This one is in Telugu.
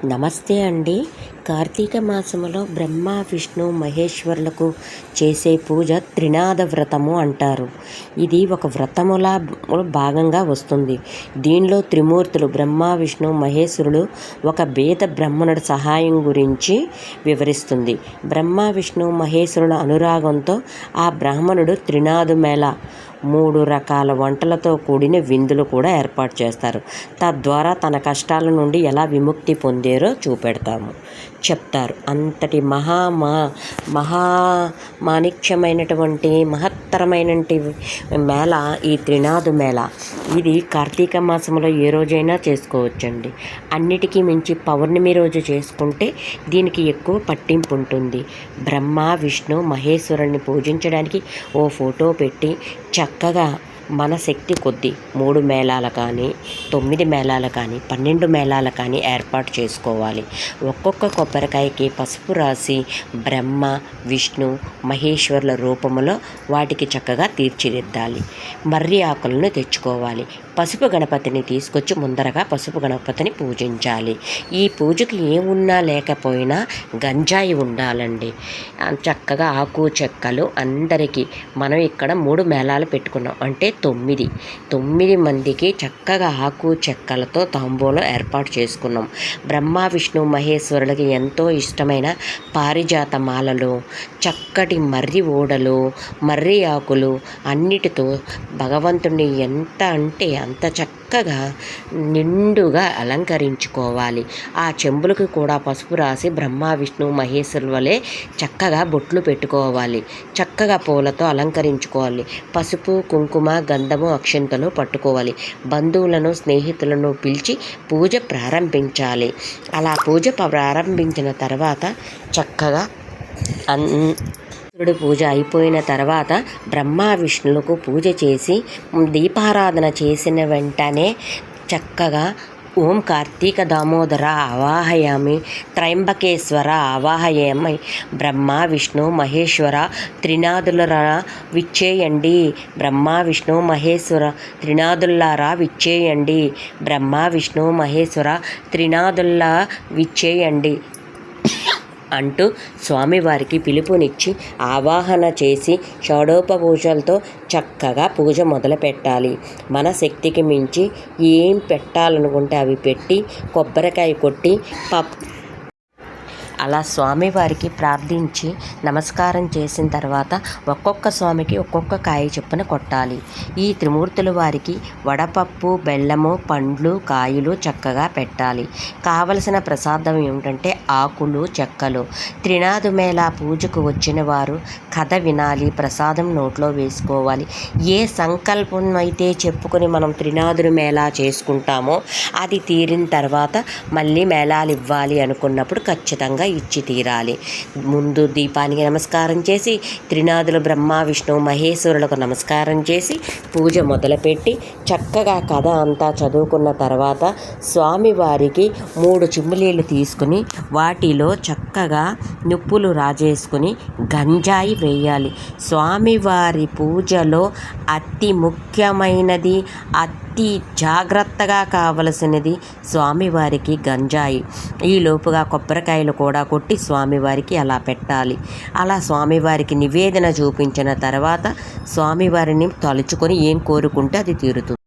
నమస్తే అండి. కార్తీక మాసములో బ్రహ్మ విష్ణు మహేశ్వరులకు చేసే పూజ త్రినాద వ్రతము అంటారు. ఇది ఒక వ్రతములా భాగంగా వస్తుంది. దీనిలో త్రిమూర్తులు బ్రహ్మ విష్ణు మహేశ్వరులు ఒక భేద బ్రాహ్మణుడి సహాయం గురించి వివరిస్తుంది. బ్రహ్మ విష్ణు మహేశ్వరుల అనురాగంతో ఆ బ్రాహ్మణుడు త్రినాదు మేళ 3 రకాల వంటలతో కూడిన విందులు కూడా ఏర్పాటు చేస్తారు. తద్వారా తన కష్టాల నుండి ఎలా విముక్తి పొందారో చెప్తారు. అంతటి మాణిక్యమైనటువంటి మహత్తరమైనటువంటి మేళ ఈ త్రినాదు మేళ. ఇది కార్తీక మాసంలో ఏ రోజైనా చేసుకోవచ్చండి. అన్నిటికీ మించి పౌర్ణమి రోజు చేసుకుంటే దీనికి ఎక్కువ పట్టింపు ఉంటుంది. బ్రహ్మ విష్ణు మహేశ్వరుని పూజించడానికి ఓ ఫోటో పెట్టి చక్కగా మన శక్తి కొద్దీ 3 మేళాలు కానీ 9 మేళాలు కానీ 12 మేళాలు కానీ ఏర్పాటు చేసుకోవాలి. ఒక్కొక్క కొబ్బరికాయకి పసుపు రాసి బ్రహ్మ విష్ణు మహేశ్వరుల రూపంలో వాటికి చక్కగా తీర్చిదిద్దాలి. మర్రి ఆకులను తెచ్చుకోవాలి. పసుపు గణపతిని తీసుకొచ్చి ముందరగా పసుపు గణపతిని పూజించాలి. ఈ పూజకి ఏమున్నా లేకపోయినా గంజాయి ఉండాలండి. చక్కగా ఆకు చెక్కలు అందరికీ మనం ఇక్కడ 3 మేళాలు పెట్టుకున్నాం అంటే 9 మందికి చక్కగా ఆకు చెక్కలతో తాంబూలం ఏర్పాటు చేసుకున్నాం. బ్రహ్మ విష్ణు మహేశ్వరులకి ఎంతో ఇష్టమైన పారిజాత మాలలు, చక్కటి మర్రి ఓడలు, మర్రి ఆకులు అన్నిటితో భగవంతుడిని ఎంత అంటే అంత చక్కగా నిండుగా అలంకరించుకోవాలి. ఆ చెంబులకు కూడా పసుపు రాసి బ్రహ్మ విష్ణు మహేశ్వరుల వలె చక్కగా బొట్లు పెట్టుకోవాలి. చక్కగా పూలతో అలంకరించుకోవాలి. పసుపు కుంకుమ గంధము అక్షంతలు పట్టుకోవాలి. బంధువులను స్నేహితులను పిలిచి పూజ ప్రారంభించాలి. అలా పూజ ప్రారంభించిన తర్వాత చక్కగా పూజ అయిపోయిన తర్వాత బ్రహ్మ విష్ణులకు పూజ చేసి దీపారాధన చేసిన వెంటనే చక్కగా ఓం కార్తీక దామోదర ఆవాహయామి, త్రయంబకేశ్వర ఆవాహయామి, బ్రహ్మ విష్ణు మహేశ్వర త్రినాదులరా విచ్చేయండి, బ్రహ్మ విష్ణు మహేశ్వర త్రినాదుల్లారా విచ్చేయండి, బ్రహ్మ విష్ణు మహేశ్వర త్రినాదుల్లా విచ్చేయండి అంటూ స్వామివారికి పిలుపునిచ్చి ఆవాహన చేసి షోడోపపూజలతో చక్కగా పూజ మొదలు పెట్టాలి. మన శక్తికి మించి ఏం పెట్టాలనుకుంటే అవి పెట్టి కొబ్బరికాయ కొట్టి అలా స్వామివారికి ప్రార్థించి నమస్కారం చేసిన తర్వాత ఒక్కొక్క స్వామికి ఒక్కొక్క కాయ చొప్పున కొట్టాలి. ఈ త్రిమూర్తుల వారికి వడపప్పు బెల్లము పండ్లు కాయలు చక్కగా పెట్టాలి. కావలసిన ప్రసాదం ఏమిటంటే ఆకులు చెక్కలు. త్రినాదు మేళ పూజకు వచ్చిన వారు కథ వినాలి, ప్రసాదం నోట్లో వేసుకోవాలి. ఏ సంకల్పం అయితే చెప్పుకొని మనం త్రినాదుల మేళ చేసుకుంటామో అది తీరిన తర్వాత మళ్ళీ మేళాలు ఇవ్వాలి అనుకున్నప్పుడు ఖచ్చితంగా ఇచ్చి తీరాలి. ముందు దీపానికి నమస్కారం చేసి త్రినాదులు బ్రహ్మ విష్ణు మహేశ్వరులకు నమస్కారం చేసి పూజ మొదలుపెట్టి చక్కగా కథ అంతా చదువుకున్న తర్వాత స్వామివారికి 3 చిమ్ములీలు తీసుకుని వాటిలో చక్కగా నిప్పులు రాజేసుకుని గంజాయి వేయాలి. స్వామివారి పూజలో అతి ముఖ్యమైనది అతి జాగ్రత్తగా కావలసినది స్వామివారికి గంజాయి. ఈ లోపుగా కొబ్బరికాయలు కూడా కొట్టి స్వామివారికి అలా పెట్టాలి. అలా స్వామివారికి నివేదన చూపించిన తర్వాత స్వామివారిని తలుచుకొని ఏం కోరుకుంటే అది తీరుతుంది.